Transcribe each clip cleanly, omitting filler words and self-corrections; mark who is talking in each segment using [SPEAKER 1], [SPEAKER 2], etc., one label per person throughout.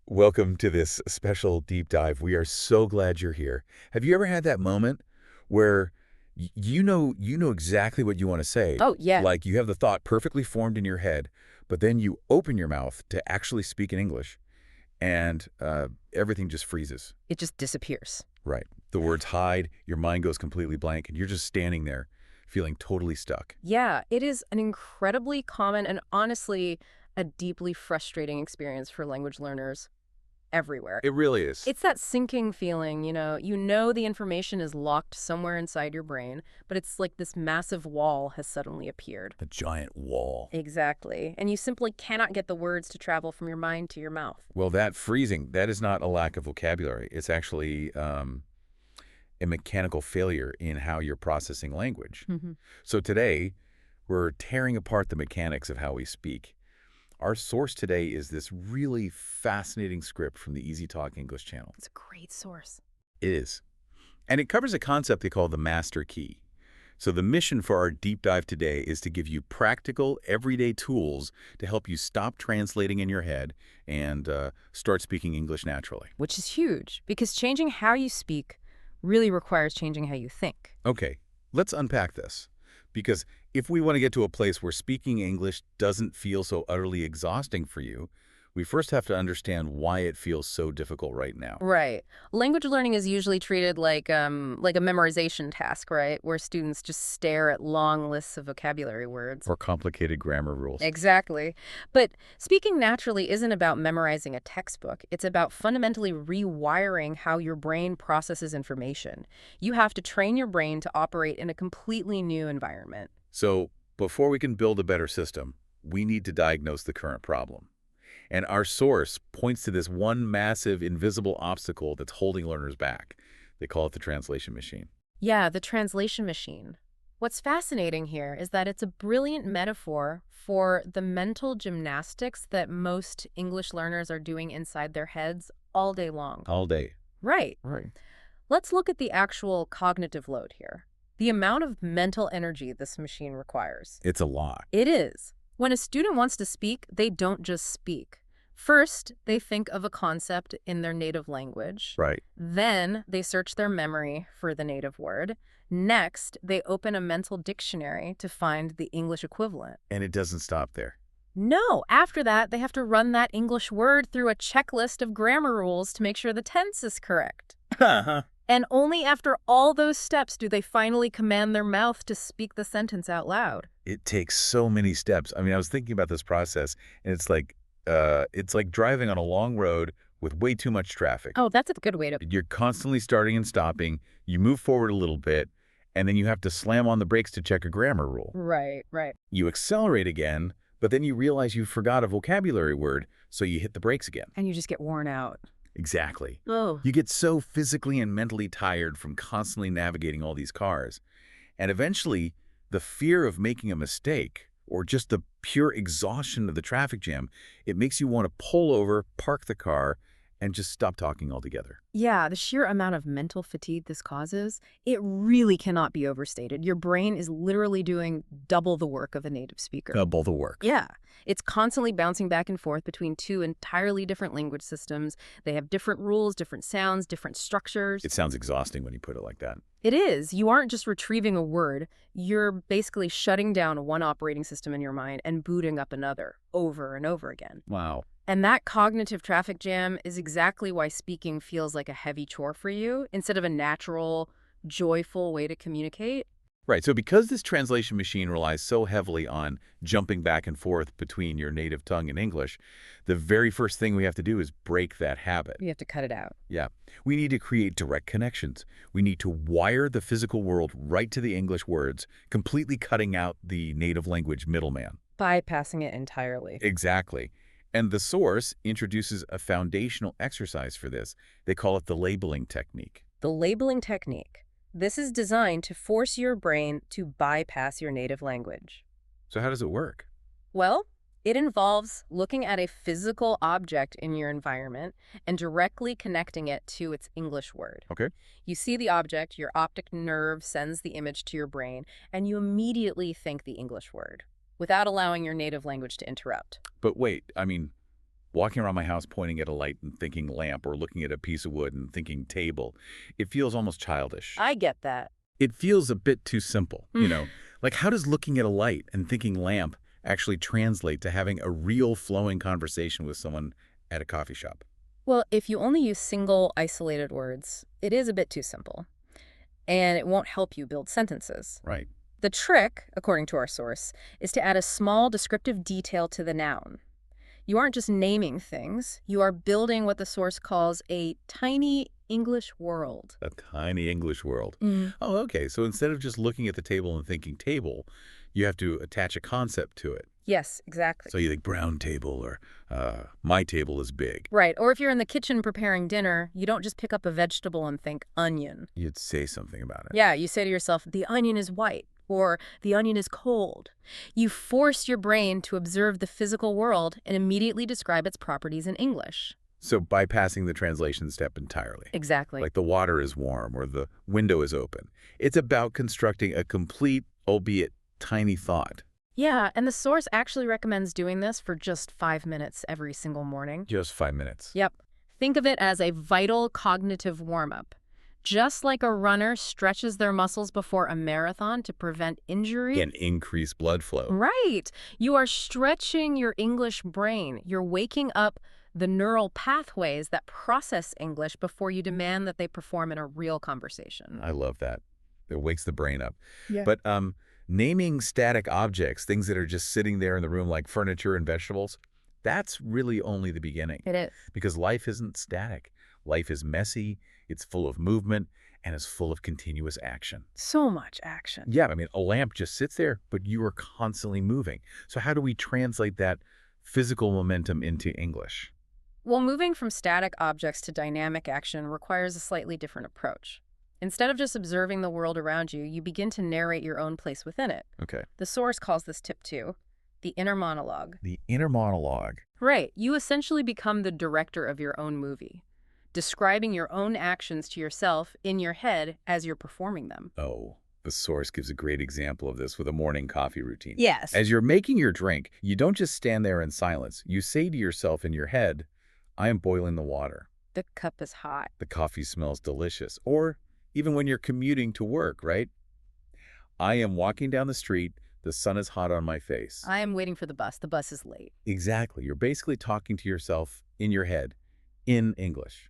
[SPEAKER 1] Welcome to this special deep dive. We are so glad you're here. Have you ever had that moment where you know exactly what you want to say?
[SPEAKER 2] Oh, yeah.
[SPEAKER 1] Like you have the thought perfectly formed in your head, but then you open your mouth to actually speak in English and everything just freezes.
[SPEAKER 2] It just disappears.
[SPEAKER 1] Right. The words hide, your mind goes completely blank, and you're just standing there feeling totally stuck.
[SPEAKER 2] Yeah, it is an incredibly common and honestly a deeply frustrating experience for language learners everywhere.
[SPEAKER 1] It really is.
[SPEAKER 2] It's that sinking feeling, you know the information is locked somewhere inside your brain, but it's like this massive wall has suddenly appeared.
[SPEAKER 1] A giant wall.
[SPEAKER 2] Exactly. And you simply cannot get the words to travel from your mind to your mouth.
[SPEAKER 1] Well, that freezing, that is not a lack of vocabulary. It's actually a mechanical failure in how you're processing language. So today, we're tearing apart the mechanics of how we speak. Our source today is this really fascinating script from the Easy Talk English channel.
[SPEAKER 2] It's a great source.
[SPEAKER 1] It is. And it covers a concept they call the master key. So the mission for our deep dive today is to give you practical, everyday tools to help you stop translating in your head and start speaking English naturally.
[SPEAKER 2] Which is huge, because changing how you speak really requires changing how you think.
[SPEAKER 1] Okay, let's unpack this. Because if we want to get to a place where speaking English doesn't feel so utterly exhausting for you, we first have to understand why it feels so difficult right now.
[SPEAKER 2] Right. Language learning is usually treated like a memorization task, right? Where students just stare at long lists of vocabulary words.
[SPEAKER 1] Or complicated grammar rules.
[SPEAKER 2] Exactly. But speaking naturally isn't about memorizing a textbook. It's about fundamentally rewiring how your brain processes information. You have to train your brain to operate in a completely new environment.
[SPEAKER 1] So before we can build a better system, we need to diagnose the current problem. And our source points to this one massive invisible obstacle that's holding learners back. They call it the translation machine.
[SPEAKER 2] Yeah, the translation machine. What's fascinating here is that it's a brilliant metaphor for the mental gymnastics that most English learners are doing inside their heads all day long.
[SPEAKER 1] All day.
[SPEAKER 2] Right.
[SPEAKER 1] Right.
[SPEAKER 2] Let's look at the actual cognitive load here. The amount of mental energy this machine requires.
[SPEAKER 1] It's a lot.
[SPEAKER 2] It is. When a student wants to speak, they don't just speak. First, they think of a concept in their native language.
[SPEAKER 1] Right.
[SPEAKER 2] Then, they search their memory for the native word. Next, they open a mental dictionary to find the English equivalent.
[SPEAKER 1] And it doesn't stop there.
[SPEAKER 2] No, after that, they have to run that English word through a checklist of grammar rules to make sure the tense is correct. And only after all those steps do they finally command their mouth to speak the sentence out loud.
[SPEAKER 1] It takes so many steps. I mean, I was thinking about this process, and it's like driving on a long road with way too much traffic.
[SPEAKER 2] Oh, that's a good way to...
[SPEAKER 1] You're constantly starting and stopping. You move forward a little bit, and then you have to slam on the brakes to check a grammar rule.
[SPEAKER 2] Right, right.
[SPEAKER 1] You accelerate again, but then you realize you forgot a vocabulary word, so you hit the brakes again.
[SPEAKER 2] And you just get worn out.
[SPEAKER 1] Exactly.
[SPEAKER 2] Oh.
[SPEAKER 1] You get so physically and mentally tired from constantly navigating all these cars. And eventually, the fear of making a mistake, or just the pure exhaustion of the traffic jam, it makes you want to pull over, park the car, and just stop talking altogether.
[SPEAKER 2] Yeah, the sheer amount of mental fatigue this causes, it really cannot be overstated. Your brain is literally doing double the work of a native speaker.
[SPEAKER 1] Double the work.
[SPEAKER 2] Yeah, it's constantly bouncing back and forth between two entirely different language systems. They have different rules, different sounds, different structures.
[SPEAKER 1] It sounds exhausting when you put it like that.
[SPEAKER 2] It is. You aren't just retrieving a word. You're basically shutting down one operating system in your mind and booting up another over and over again.
[SPEAKER 1] Wow.
[SPEAKER 2] And that cognitive traffic jam is exactly why speaking feels like a heavy chore for you instead of a natural, joyful way to communicate.
[SPEAKER 1] Right, so because this translation machine relies so heavily on jumping back and forth between your native tongue and English, the very first thing we have to do is break that habit.
[SPEAKER 2] You have to cut it out.
[SPEAKER 1] Yeah, we need to create direct connections. We need to wire the physical world right to the English words, completely cutting out the native language middleman.
[SPEAKER 2] Bypassing it entirely.
[SPEAKER 1] Exactly. And the source introduces a foundational exercise for this. They call it the labeling technique.
[SPEAKER 2] The labeling technique. This is designed to force your brain to bypass your native language.
[SPEAKER 1] So how does it work?
[SPEAKER 2] Well, it involves looking at a physical object in your environment and directly connecting it to its English word.
[SPEAKER 1] Okay.
[SPEAKER 2] You see the object, your optic nerve sends the image to your brain, and you immediately think the English word, without allowing your native language to interrupt.
[SPEAKER 1] But wait, I mean, Walking around my house pointing at a light and thinking lamp, or looking at a piece of wood and thinking table, it feels almost childish.
[SPEAKER 2] I get that.
[SPEAKER 1] It feels a bit too simple, you know? Like, how does looking at a light and thinking lamp actually translate to having a real flowing conversation with someone at a coffee shop?
[SPEAKER 2] Well, if you only use single, isolated words, it is a bit too simple. And it won't help you build sentences.
[SPEAKER 1] Right.
[SPEAKER 2] The trick, according to our source, is to add a small descriptive detail to the noun. You aren't just naming things, you are building what the source calls a tiny English world.
[SPEAKER 1] A tiny English world. Oh, okay. So instead of just looking at the table and thinking table, you have to attach a concept to it.
[SPEAKER 2] Yes, exactly.
[SPEAKER 1] So you think brown table, or my table is big.
[SPEAKER 2] Right, or if you're in the kitchen preparing dinner, you don't just pick up a vegetable and think onion.
[SPEAKER 1] You'd say something about it.
[SPEAKER 2] Yeah, you say to yourself, the onion is white, or the onion is cold. You force your brain to observe the physical world and immediately describe its properties in English.
[SPEAKER 1] So bypassing the translation step entirely.
[SPEAKER 2] Exactly.
[SPEAKER 1] Like the water is warm or the window is open. It's about constructing a complete, albeit tiny thought.
[SPEAKER 2] Yeah, and the source actually recommends doing this for just 5 minutes every single morning.
[SPEAKER 1] Just 5 minutes.
[SPEAKER 2] Yep. Think of it as a vital cognitive warm-up. Just like a runner stretches their muscles before a marathon to prevent injury.
[SPEAKER 1] And increase blood flow.
[SPEAKER 2] Right. You are stretching your English brain. You're waking up the neural pathways that process English before you demand that they perform in a real conversation.
[SPEAKER 1] I love that. It wakes the brain up.
[SPEAKER 2] Yeah.
[SPEAKER 1] But naming static objects, things that are just sitting there in the room like furniture and vegetables, that's really only the beginning.
[SPEAKER 2] It is.
[SPEAKER 1] Because life isn't static. Life is messy, it's full of movement, and it's full of continuous action.
[SPEAKER 2] So much action.
[SPEAKER 1] Yeah, I mean, a lamp just sits there, but you are constantly moving. So how do we translate that physical momentum into English?
[SPEAKER 2] Well, moving from static objects to dynamic action requires a slightly different approach. Instead of just observing the world around you, you begin to narrate your own place within it.
[SPEAKER 1] Okay.
[SPEAKER 2] The source calls this tip 2, the inner monologue.
[SPEAKER 1] The inner monologue.
[SPEAKER 2] Right. You essentially become the director of your own movie, describing your own actions to yourself in your head as you're performing them.
[SPEAKER 1] Oh, the source gives a great example of this with a morning coffee routine.
[SPEAKER 2] Yes.
[SPEAKER 1] As you're making your drink, you don't just stand there in silence. You say to yourself in your head, I am boiling the water.
[SPEAKER 2] The cup is hot.
[SPEAKER 1] The coffee smells delicious. Or even when you're commuting to work, right? I am walking down the street. The sun is hot on my face.
[SPEAKER 2] I am waiting for the bus. The bus is late.
[SPEAKER 1] Exactly. You're basically talking to yourself in your head in English.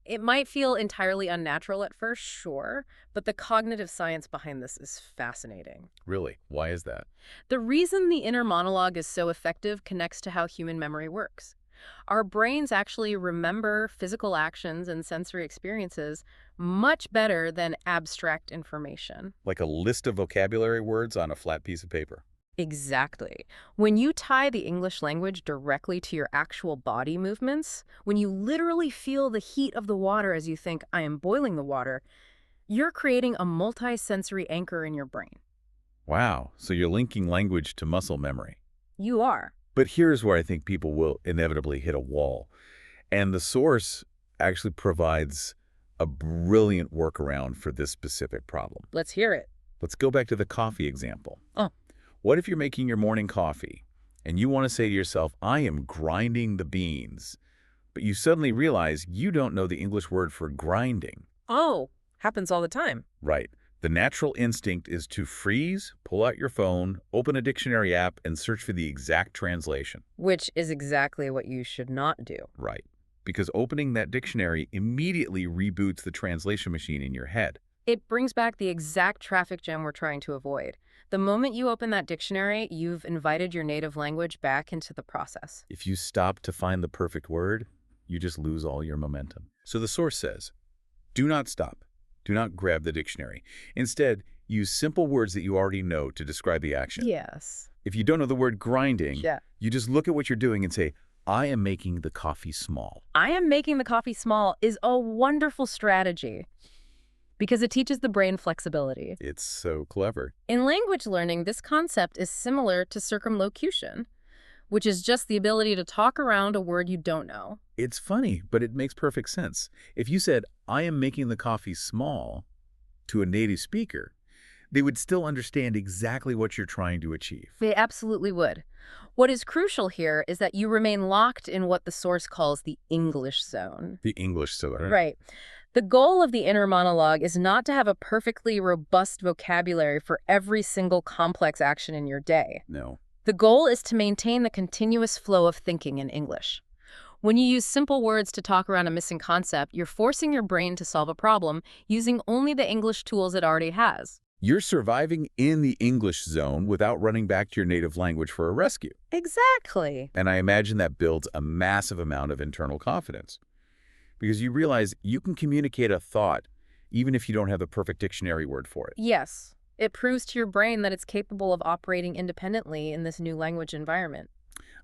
[SPEAKER 2] It might feel entirely unnatural at first, sure, but the cognitive science behind this is fascinating.
[SPEAKER 1] Really? Why is that?
[SPEAKER 2] The reason the inner monologue is so effective connects to how human memory works. Our brains actually remember physical actions and sensory experiences much better than abstract information.
[SPEAKER 1] Like a list of vocabulary words on a flat piece of paper.
[SPEAKER 2] Exactly. When you tie the English language directly to your actual body movements, when you literally feel the heat of the water as you think, I am boiling the water, you're creating a multi-sensory anchor in your brain.
[SPEAKER 1] Wow. So you're linking language to muscle memory.
[SPEAKER 2] You are.
[SPEAKER 1] But here's where I think people will inevitably hit a wall. And the source actually provides a brilliant workaround for this specific problem.
[SPEAKER 2] Let's hear it.
[SPEAKER 1] Let's go back to the coffee example.
[SPEAKER 2] Oh.
[SPEAKER 1] What if you're making your morning coffee and you want to say to yourself, I am grinding the beans, but you suddenly realize you don't know the English word for grinding.
[SPEAKER 2] Oh, happens all the time.
[SPEAKER 1] Right. The natural instinct is to freeze, pull out your phone, open a dictionary app, and search for the exact translation.
[SPEAKER 2] Which is exactly what you should not do.
[SPEAKER 1] Right. Because opening that dictionary immediately reboots the translation machine in your head.
[SPEAKER 2] It brings back the exact traffic jam we're trying to avoid. The moment you open that dictionary, you've invited your native language back into the process.
[SPEAKER 1] If you stop to find the perfect word, you just lose all your momentum. So the source says, do not stop. Do not grab the dictionary. Instead, use simple words that you already know to describe the action.
[SPEAKER 2] Yes.
[SPEAKER 1] If you don't know the word grinding,
[SPEAKER 2] Yeah.
[SPEAKER 1] you just look at what you're doing and say, I am making the coffee small.
[SPEAKER 2] I am making the coffee small is a wonderful strategy because it teaches the brain flexibility.
[SPEAKER 1] It's so clever.
[SPEAKER 2] In language learning, this concept is similar to circumlocution, which is just the ability to talk around a word you don't know.
[SPEAKER 1] It's funny, but it makes perfect sense. If you said, I am making the coffee small to a native speaker, they would still understand exactly what you're trying to achieve.
[SPEAKER 2] They absolutely would. What is crucial here is that you remain locked in what the source calls the English zone.
[SPEAKER 1] The English zone.
[SPEAKER 2] Right. The goal of the inner monologue is not to have a perfectly robust vocabulary for every single complex action in your day.
[SPEAKER 1] No.
[SPEAKER 2] The goal is to maintain the continuous flow of thinking in English. When you use simple words to talk around a missing concept, you're forcing your brain to solve a problem using only the English tools it already has.
[SPEAKER 1] You're surviving in the English zone without running back to your native language for a rescue.
[SPEAKER 2] Exactly.
[SPEAKER 1] And I imagine that builds a massive amount of internal confidence. Because you realize you can communicate a thought even if you don't have the perfect dictionary word for it.
[SPEAKER 2] Yes. It proves to your brain that it's capable of operating independently in this new language environment.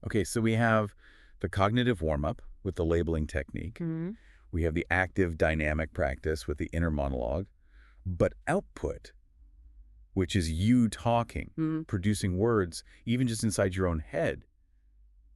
[SPEAKER 1] Okay, so we have the cognitive warm-up with the labeling technique. We have the active dynamic practice with the inner monologue. But output, which is you talking, producing words, even just inside your own head,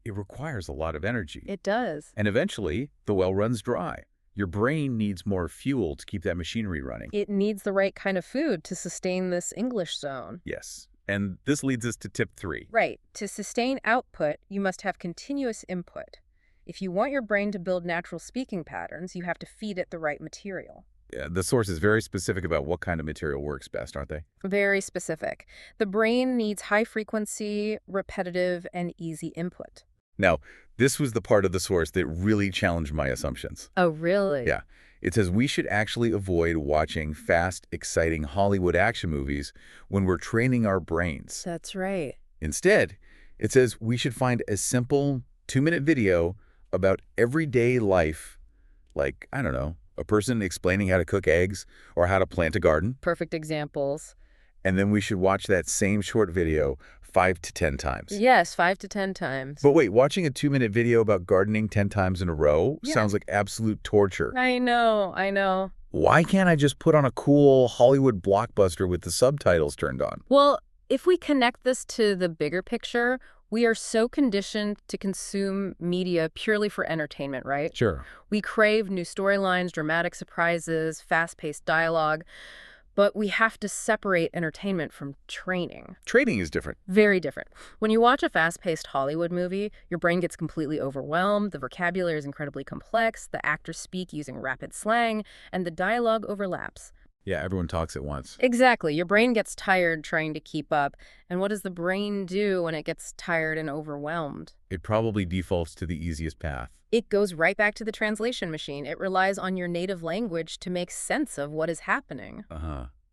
[SPEAKER 1] it requires a lot of energy.
[SPEAKER 2] It does.
[SPEAKER 1] And eventually, the well runs dry. Your brain needs more fuel to keep that machinery running.
[SPEAKER 2] It needs the right kind of food to sustain this English zone.
[SPEAKER 1] Yes. And this leads us to tip 3.
[SPEAKER 2] Right. To sustain output, you must have continuous input. If you want your brain to build natural speaking patterns, you have to feed it the right material.
[SPEAKER 1] The source is very specific about what kind of material works best, aren't they?
[SPEAKER 2] Very specific. The brain needs high frequency, repetitive, and easy input.
[SPEAKER 1] Now, this was the part of the source that really challenged my assumptions.
[SPEAKER 2] Oh, really?
[SPEAKER 1] Yeah. It says we should actually avoid watching fast, exciting Hollywood action movies when we're training our brains.
[SPEAKER 2] That's right.
[SPEAKER 1] Instead, it says we should find a simple 2-minute video about everyday life, like, I don't know, a person explaining how to cook eggs or how to plant a garden.
[SPEAKER 2] Perfect examples.
[SPEAKER 1] And then we should watch that same short video 5 to 10 times.
[SPEAKER 2] Yes, 5 to 10 times.
[SPEAKER 1] But wait, watching a 2-minute video about gardening 10 times in a row sounds like absolute torture.
[SPEAKER 2] I know.
[SPEAKER 1] Why can't I just put on a cool Hollywood blockbuster with the subtitles turned on?
[SPEAKER 2] Well, if we connect this to the bigger picture, we are so conditioned to consume media purely for entertainment, right?
[SPEAKER 1] Sure.
[SPEAKER 2] We crave new storylines, dramatic surprises, fast-paced dialogue, but we have to separate entertainment from training.
[SPEAKER 1] Training is different.
[SPEAKER 2] Very different. When you watch a fast-paced Hollywood movie, your brain gets completely overwhelmed, the vocabulary is incredibly complex, the actors speak using rapid slang, and the dialogue overlaps.
[SPEAKER 1] Yeah, everyone talks at once.
[SPEAKER 2] Exactly. Your brain gets tired trying to keep up. And what does the brain do when it gets tired and overwhelmed?
[SPEAKER 1] It probably defaults to the easiest path.
[SPEAKER 2] It goes right back to the translation machine. It relies on your native language to make sense of what is happening.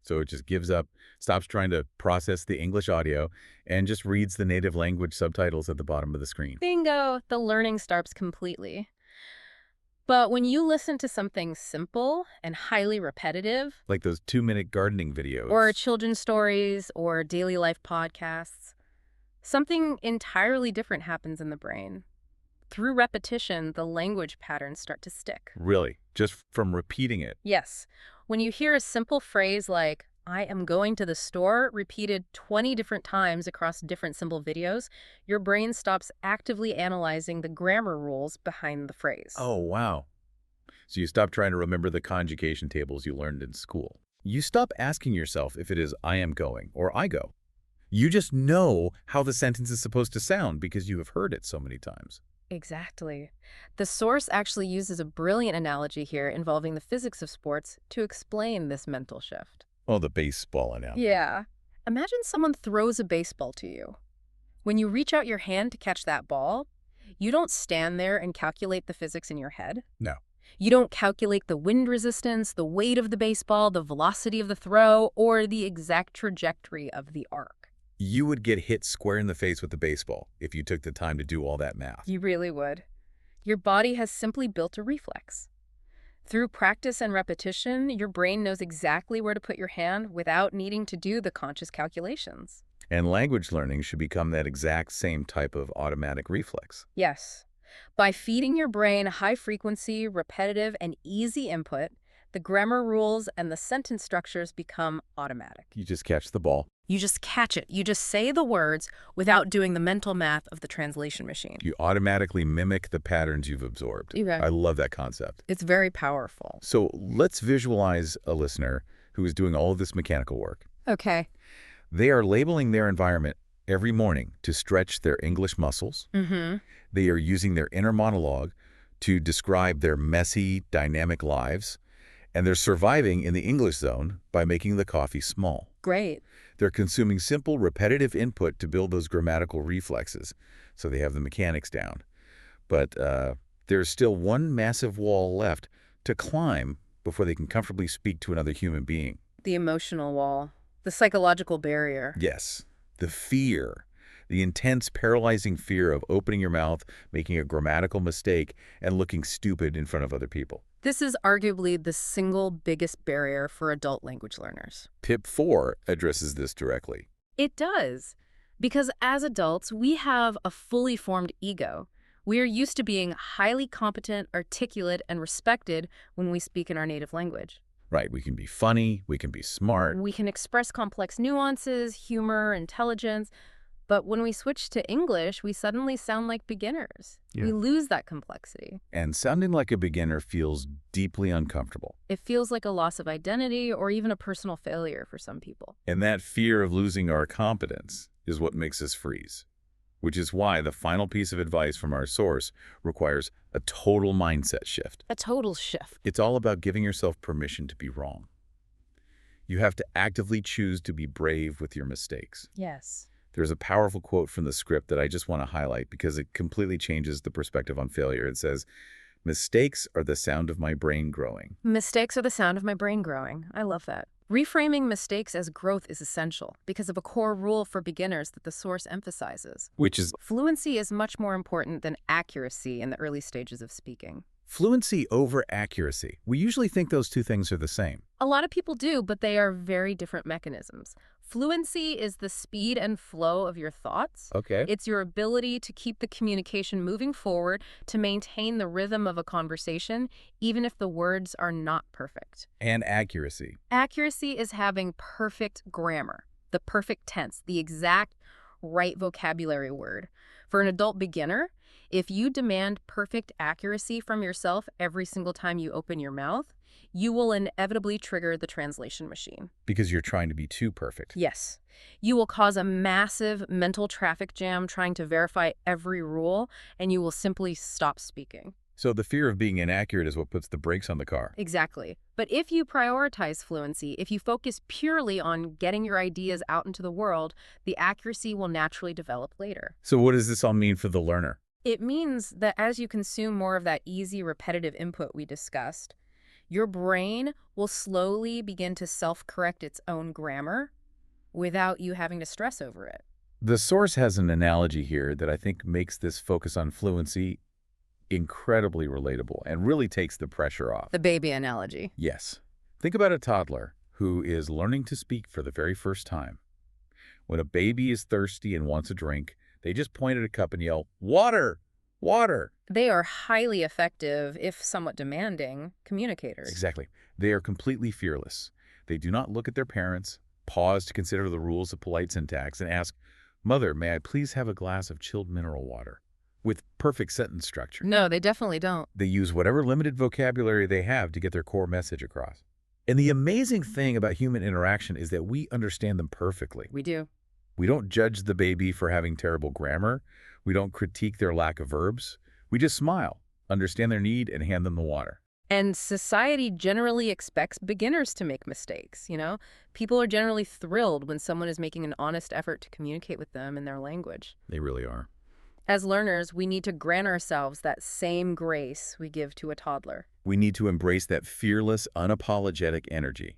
[SPEAKER 1] So it just gives up, stops trying to process the English audio, and just reads the native language subtitles at the bottom of the screen.
[SPEAKER 2] Bingo! The learning stops completely. But when you listen to something simple and highly repetitive,
[SPEAKER 1] Like those 2-minute gardening videos.
[SPEAKER 2] or children's stories, or daily life podcasts, something entirely different happens in the brain. Through repetition, the language patterns start to stick.
[SPEAKER 1] Really? Just from repeating it?
[SPEAKER 2] Yes. When you hear a simple phrase like, I am going to the store, repeated 20 different times across different simple videos, your brain stops actively analyzing the grammar rules behind the phrase.
[SPEAKER 1] Oh, wow. So you stop trying to remember the conjugation tables you learned in school. You stop asking yourself if it is I am going or I go. You just know how the sentence is supposed to sound because you have heard it so many times.
[SPEAKER 2] Exactly. The source actually uses a brilliant analogy here involving the physics of sports to explain this mental shift.
[SPEAKER 1] Oh, the baseball analogy.
[SPEAKER 2] Yeah. Imagine someone throws a baseball to you. When you reach out your hand to catch that ball, you don't stand there and calculate the physics in your head.
[SPEAKER 1] No.
[SPEAKER 2] You don't calculate the wind resistance, the weight of the baseball, the velocity of the throw, or the exact trajectory of the arc.
[SPEAKER 1] You would get hit square in the face with the baseball if you took the time to do all that math.
[SPEAKER 2] You really would. Your body has simply built a reflex. Through practice and repetition, your brain knows exactly where to put your hand without needing to do the conscious calculations.
[SPEAKER 1] And language learning should become that exact same type of automatic reflex.
[SPEAKER 2] Yes. By feeding your brain high-frequency, repetitive, and easy input, the grammar rules and the sentence structures become automatic.
[SPEAKER 1] You just catch the ball.
[SPEAKER 2] You just catch it. You just say the words without doing the mental math of the translation machine.
[SPEAKER 1] You automatically mimic the patterns you've absorbed.
[SPEAKER 2] Okay.
[SPEAKER 1] I love that concept.
[SPEAKER 2] It's very powerful.
[SPEAKER 1] So let's visualize a listener who is doing all of this mechanical work.
[SPEAKER 2] Okay.
[SPEAKER 1] They are labeling their environment every morning to stretch their English muscles.
[SPEAKER 2] Mm-hmm.
[SPEAKER 1] They are using their inner monologue to describe their messy, dynamic lives. And they're surviving in the English zone by making the coffee small.
[SPEAKER 2] Great.
[SPEAKER 1] They're consuming simple, repetitive input to build those grammatical reflexes, so they have the mechanics down. But there's still one massive wall left to climb before they can comfortably speak to another human being.
[SPEAKER 2] The emotional wall. The psychological barrier.
[SPEAKER 1] Yes, the fear. The intense, paralyzing fear of opening your mouth, making a grammatical mistake, and looking stupid in front of other people.
[SPEAKER 2] This is arguably the single biggest barrier for adult language learners.
[SPEAKER 1] Tip 4 addresses this directly.
[SPEAKER 2] It does. Because as adults, we have a fully formed ego. We are used to being highly competent, articulate, and respected when we speak in our native language.
[SPEAKER 1] Right, we can be funny, we can be smart.
[SPEAKER 2] We can express complex nuances, humor, intelligence. But when we switch to English, we suddenly sound like beginners.
[SPEAKER 1] Yeah.
[SPEAKER 2] We lose that complexity.
[SPEAKER 1] And sounding like a beginner feels deeply uncomfortable.
[SPEAKER 2] It feels like a loss of identity or even a personal failure for some people.
[SPEAKER 1] And that fear of losing our competence is what makes us freeze. Which is why the final piece of advice from our source requires a total mindset shift.
[SPEAKER 2] A total shift.
[SPEAKER 1] It's all about giving yourself permission to be wrong. You have to actively choose to be brave with your mistakes.
[SPEAKER 2] Yes.
[SPEAKER 1] There's a powerful quote from the script that I just want to highlight because it completely changes the perspective on failure. It says, "Mistakes are the sound of my brain growing."
[SPEAKER 2] Mistakes are the sound of my brain growing. I love that. Reframing mistakes as growth is essential because of a core rule for beginners that the source emphasizes.
[SPEAKER 1] Which is
[SPEAKER 2] Fluency is much more important than accuracy in the early stages of speaking.
[SPEAKER 1] fluency over accuracy. We usually think those two things are the same.
[SPEAKER 2] A lot of people do, but they are very different mechanisms. Fluency is the speed and flow of your thoughts.
[SPEAKER 1] Okay.
[SPEAKER 2] It's your ability to keep the communication moving forward, to maintain the rhythm of a conversation, even if the words are not perfect.
[SPEAKER 1] And accuracy.
[SPEAKER 2] Accuracy is having perfect grammar, the perfect tense, the exact right vocabulary word. For an adult beginner, if you demand perfect accuracy from yourself every single time you open your mouth, you will inevitably trigger the translation machine.
[SPEAKER 1] Because you're trying to be too perfect.
[SPEAKER 2] Yes. You will cause a massive mental traffic jam trying to verify every rule, and you will simply stop speaking.
[SPEAKER 1] So the fear of being inaccurate is what puts the brakes on the car.
[SPEAKER 2] Exactly. But if you prioritize fluency, if you focus purely on getting your ideas out into the world, the accuracy will naturally develop later.
[SPEAKER 1] So what does this all mean for the learner?
[SPEAKER 2] It means that as you consume more of that easy, repetitive input we discussed, your brain will slowly begin to self-correct its own grammar without you having to stress over it.
[SPEAKER 1] The source has an analogy here that I think makes this focus on fluency incredibly relatable and really takes the pressure off.
[SPEAKER 2] The baby analogy.
[SPEAKER 1] Yes. Think about a toddler who is learning to speak for the very first time. When a baby is thirsty and wants a drink, they just point at a cup and yell, "Water! Water!"
[SPEAKER 2] They are highly effective, if somewhat demanding, communicators.
[SPEAKER 1] Exactly. They are completely fearless. They do not look at their parents, pause to consider the rules of polite syntax, and ask, "Mother, may I please have a glass of chilled mineral water?" with perfect sentence structure.
[SPEAKER 2] No, they definitely don't.
[SPEAKER 1] They use whatever limited vocabulary they have to get their core message across. And the amazing thing about human interaction is that we understand them perfectly.
[SPEAKER 2] We do.
[SPEAKER 1] We don't judge the baby for having terrible grammar. We don't critique their lack of verbs. We just smile, understand their need, and hand them the water.
[SPEAKER 2] And society generally expects beginners to make mistakes, People are generally thrilled when someone is making an honest effort to communicate with them in their language.
[SPEAKER 1] They really are.
[SPEAKER 2] As learners, we need to grant ourselves that same grace we give to a toddler.
[SPEAKER 1] We need to embrace that fearless, unapologetic energy.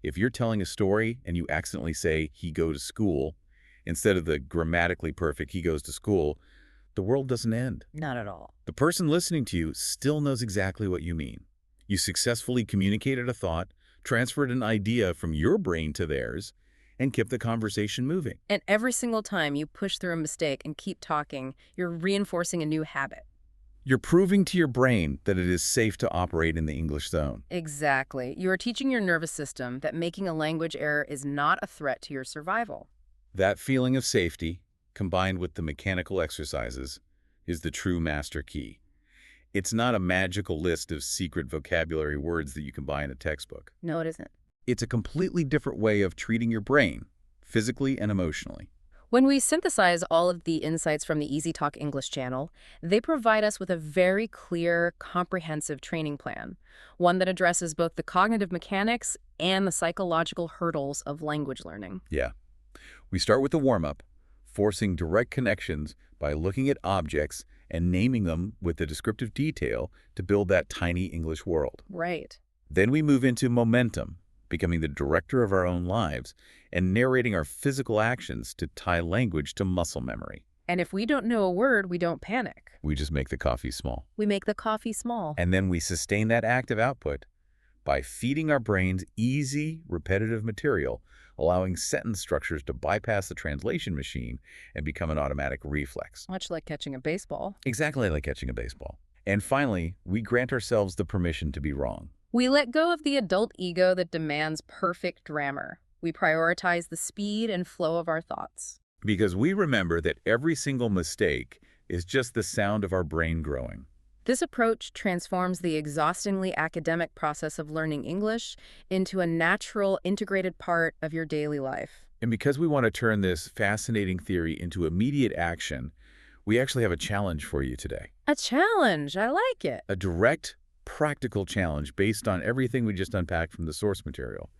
[SPEAKER 1] If you're telling a story and you accidentally say, "he go to school," instead of the grammatically perfect, "he goes to school," the world doesn't end.
[SPEAKER 2] Not at all.
[SPEAKER 1] The person listening to you still knows exactly what you mean. You successfully communicated a thought, transferred an idea from your brain to theirs, and kept the conversation moving.
[SPEAKER 2] And every single time you push through a mistake and keep talking, you're reinforcing a new habit.
[SPEAKER 1] You're proving to your brain that it is safe to operate in the English zone.
[SPEAKER 2] Exactly. You are teaching your nervous system that making a language error is not a threat to your survival.
[SPEAKER 1] That feeling of safety, combined with the mechanical exercises, is the true master key. It's not a magical list of secret vocabulary words that you can buy in a textbook.
[SPEAKER 2] No, it isn't.
[SPEAKER 1] It's a completely different way of treating your brain, physically and emotionally.
[SPEAKER 2] When we synthesize all of the insights from the Easy Talk English channel, they provide us with a very clear, comprehensive training plan, one that addresses both the cognitive mechanics and the psychological hurdles of language learning.
[SPEAKER 1] Yeah. We start with the warm-up, forcing direct connections by looking at objects and naming them with the descriptive detail to build that tiny English world.
[SPEAKER 2] Right.
[SPEAKER 1] Then we move into momentum, becoming the director of our own lives and narrating our physical actions to tie language to muscle memory.
[SPEAKER 2] And if we don't know a word, we don't panic.
[SPEAKER 1] We just make the coffee small.
[SPEAKER 2] We make the coffee small.
[SPEAKER 1] And then we sustain that active output by feeding our brains easy, repetitive material, allowing sentence structures to bypass the translation machine and become an automatic reflex.
[SPEAKER 2] Much like catching a baseball.
[SPEAKER 1] Exactly like catching a baseball. And finally, we grant ourselves the permission to be wrong.
[SPEAKER 2] We let go of the adult ego that demands perfect grammar. We prioritize the speed and flow of our thoughts.
[SPEAKER 1] Because we remember that every single mistake is just the sound of our brain growing.
[SPEAKER 2] This approach transforms the exhaustingly academic process of learning English into a natural, integrated part of your daily life.
[SPEAKER 1] And because we want to turn this fascinating theory into immediate action, we actually have a challenge for you today.
[SPEAKER 2] A challenge. I like it.
[SPEAKER 1] A direct, practical challenge based on everything we just unpacked from the source material.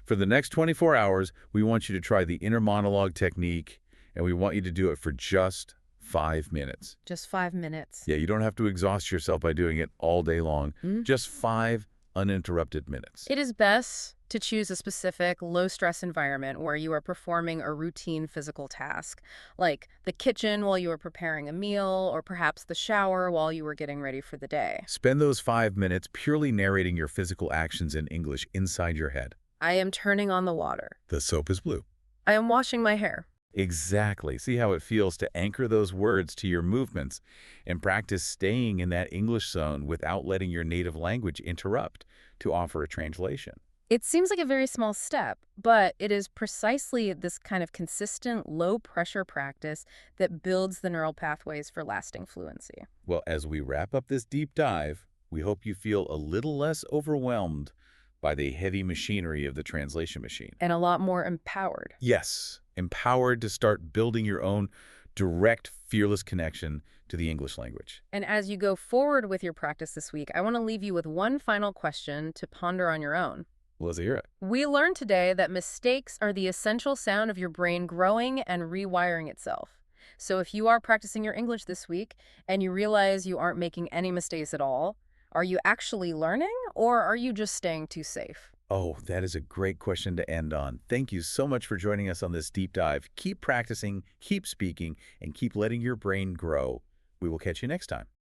[SPEAKER 1] For the next 24 hours, we want you to try the inner monologue technique, and we want you to do it for just 5 minutes.
[SPEAKER 2] Just 5 minutes.
[SPEAKER 1] Yeah, you don't have to exhaust yourself by doing it all day long. Just 5 uninterrupted minutes.
[SPEAKER 2] It is best to choose a specific, low-stress environment where you are performing a routine physical task, like the kitchen while you are preparing a meal, or perhaps the shower while you are getting ready for the day.
[SPEAKER 1] Spend those 5 minutes purely narrating your physical actions in English inside your head.
[SPEAKER 2] I am turning on the water.
[SPEAKER 1] The soap is blue.
[SPEAKER 2] I am washing my hair.
[SPEAKER 1] Exactly. See how it feels to anchor those words to your movements and practice staying in that English zone without letting your native language interrupt to offer a translation.
[SPEAKER 2] It seems like a very small step, but it is precisely this kind of consistent, low-pressure practice that builds the neural pathways for lasting fluency.
[SPEAKER 1] Well, as we wrap up this deep dive, we hope you feel a little less overwhelmed by the heavy machinery of the translation machine.
[SPEAKER 2] And a lot more empowered.
[SPEAKER 1] Yes, empowered to start building your own direct, fearless connection to the English language.
[SPEAKER 2] And as you go forward with your practice this week, I want to leave you with one final question to ponder on your own.
[SPEAKER 1] Let's hear it.
[SPEAKER 2] We learned today that mistakes are the essential sound of your brain growing and rewiring itself. So if you are practicing your English this week and you realize you aren't making any mistakes at all, are you actually learning, or are you just staying too safe?
[SPEAKER 1] Oh, that is a great question to end on. Thank you so much for joining us on this deep dive. Keep practicing, keep speaking, and keep letting your brain grow. We will catch you next time.